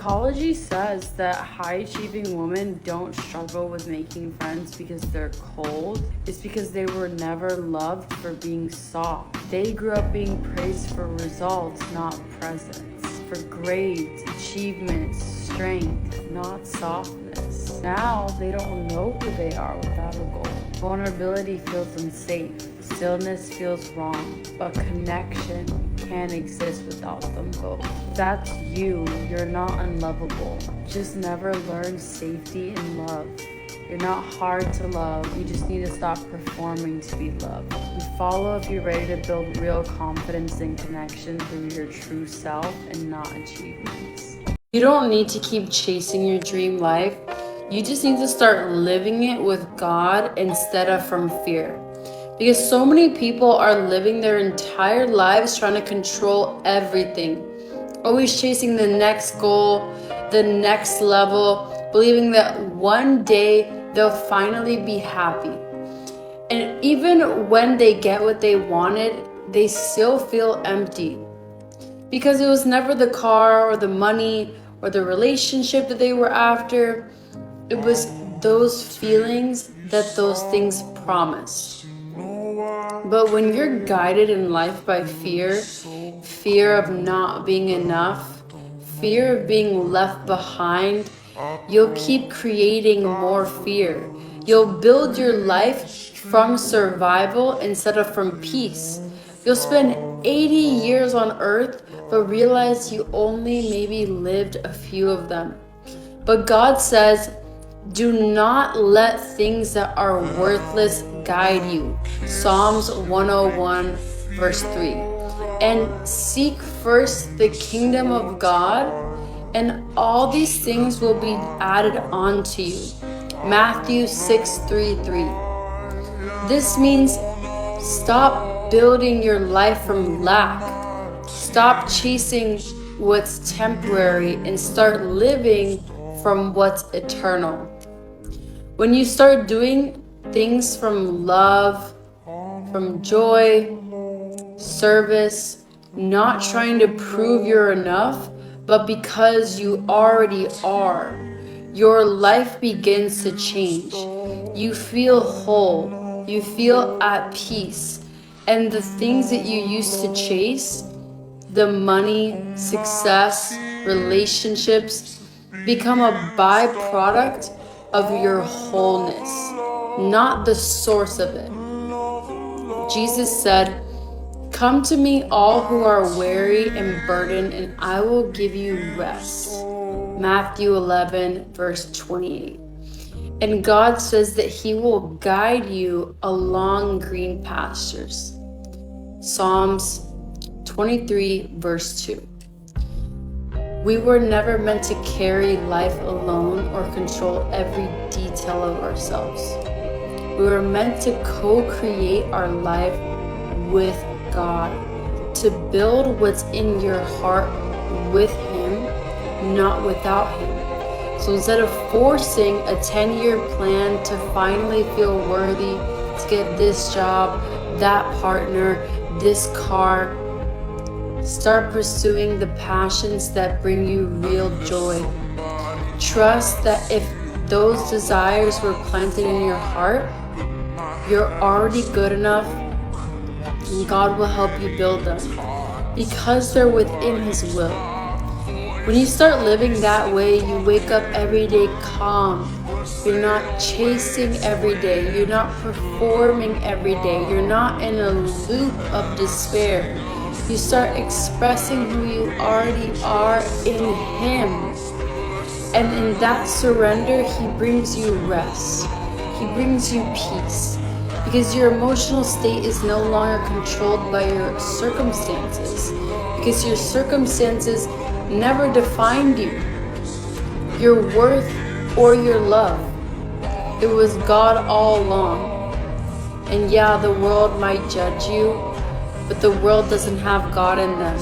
Psychology says that high-achieving women don't struggle with making friends because they're cold. It's because they were never loved for being soft. They grew up being praised for results, not presence, for grades, achievements, strength, not softness. Now they don't know who they are without a goal. Vulnerability feels unsafe. Stillness feels wrong, but connection can't exist without them both. That's you. You're not unlovable. Just never learn safety in love. You're not hard to love. You just need to stop performing to be loved. You follow if you're ready to build real confidence and connection through your true self and not achievements. You don't need to keep chasing your dream life. You just need to start living it with God instead of from fear. Because so many people are living their entire lives trying to control everything. Always chasing the next goal, the next level, believing that one day they'll finally be happy. And even when they get what they wanted, they still feel empty. Because it was never the car or the money or the relationship that they were after. It was those feelings that those things promised. But when you're guided in life by fear, fear of not being enough, fear of being left behind, you'll keep creating more fear. You'll build your life from survival instead of from peace. You'll spend 80 years on earth, but realize you only maybe lived a few of them. But God says, do not let things that are worthless guide you. Psalms 101 verse 3. And seek first the kingdom of God, and all these things will be added on to you. Matthew 6:3. This means stop building your life from lack. Stop chasing what's temporary and start living from what's eternal. When you start doing things from love, from joy, service, not trying to prove you're enough, but because you already are, your life begins to change. You feel whole, you feel at peace, and the things that you used to chase, the money, success, relationships, become a byproduct of your wholeness, not the source of it. Jesus said, "Come to me, all who are weary and burdened, and I will give you rest." Matthew 11, verse 28. And God says that He will guide you along green pastures. Psalms 23, verse 2. We were never meant to carry life alone or control every detail of ourselves. We were meant to co-create our life with God, to build what's in your heart with Him, not without Him. So instead of forcing a 10-year plan to finally feel worthy, to get this job, that partner, this car, start pursuing the passions that bring you real joy. Trust that if those desires were planted in your heart, you're already good enough, and God will help you build them because they're within His will. When you start living that way, you wake up every day calm. You're not chasing every day. You're not performing every day. You're not in a loop of despair. You start expressing who you already are in Him. And in that surrender, He brings you rest. He brings you peace. Because your emotional state is no longer controlled by your circumstances. Because your circumstances never defined you, your worth, or your love. It was God all along. And yeah, the world might judge you, but the world doesn't have God in them.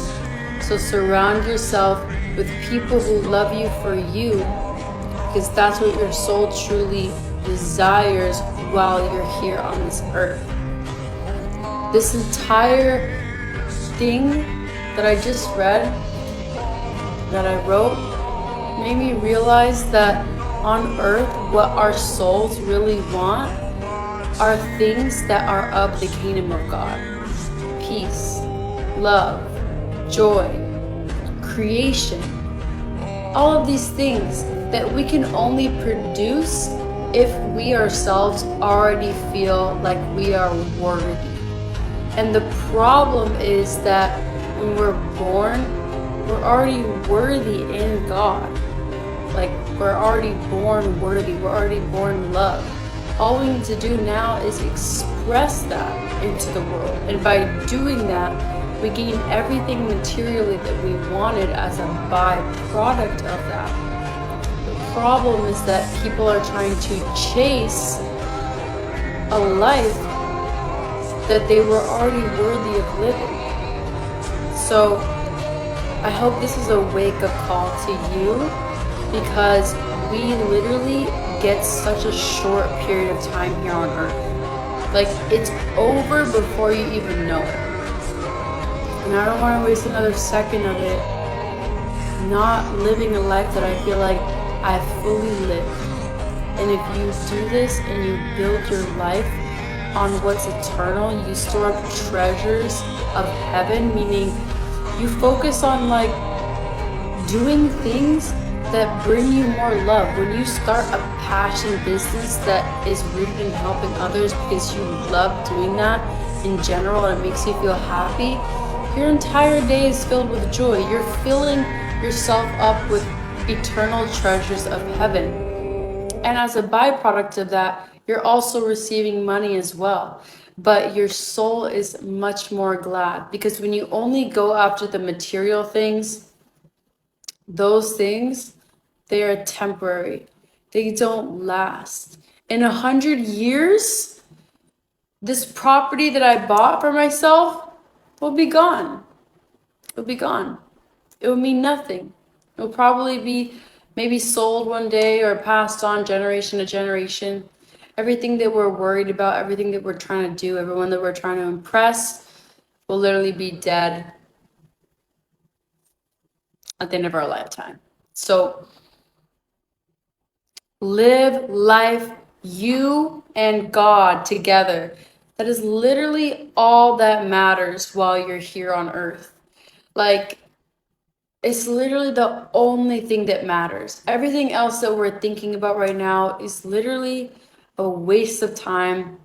So surround yourself with people who love you for you, because that's what your soul truly desires while you're here on this earth. This entire thing that I just read, that I wrote, made me realize that on earth, what our souls really want are things that are of the kingdom of God. Peace, love, joy, creation, all of these things that we can only produce if we ourselves already feel like we are worthy. And the problem is that when we're born, we're already worthy in God. Like, we're already born worthy, we're already born loved. All we need to do now is express that into the world. And by doing that, we gain everything materially that we wanted as a byproduct of that. The problem is that people are trying to chase a life that they were already worthy of living. So I hope this is a wake-up call to you, because we literally get such a short period of time here on earth. Like, it's over before you even know it. And I don't want to waste another second of it not living a life that I feel like I fully lived. And if you do this and you build your life on what's eternal, you store up treasures of heaven, meaning you focus on like doing things that bring you more love. When you start a passion business that is rooted in helping others because you love doing that in general and it makes you feel happy, your entire day is filled with joy. You're filling yourself up with eternal treasures of heaven. And as a byproduct of that, you're also receiving money as well. But your soul is much more glad, because when you only go after the material things, those things, they are temporary. They don't last. In 100 years, this property that I bought for myself will be gone. It'll be gone. It will mean nothing. It will probably be maybe sold one day or passed on generation to generation. Everything that we're worried about, everything that we're trying to do, everyone that we're trying to impress will literally be dead at the end of our lifetime. So live life, you and God together. That is literally all that matters while you're here on earth. Like, it's literally the only thing that matters. Everything else that we're thinking about right now is literally a waste of time.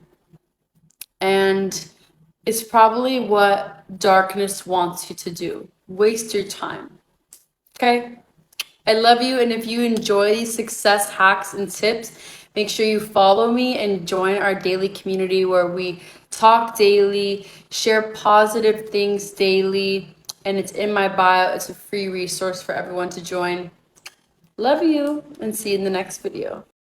And it's probably what darkness wants you to do. Waste your time. Okay? I love you. And if you enjoy these success hacks and tips, make sure you follow me and join our daily community where we talk daily, share positive things daily. And it's in my bio. It's a free resource for everyone to join. Love you, and see you in the next video.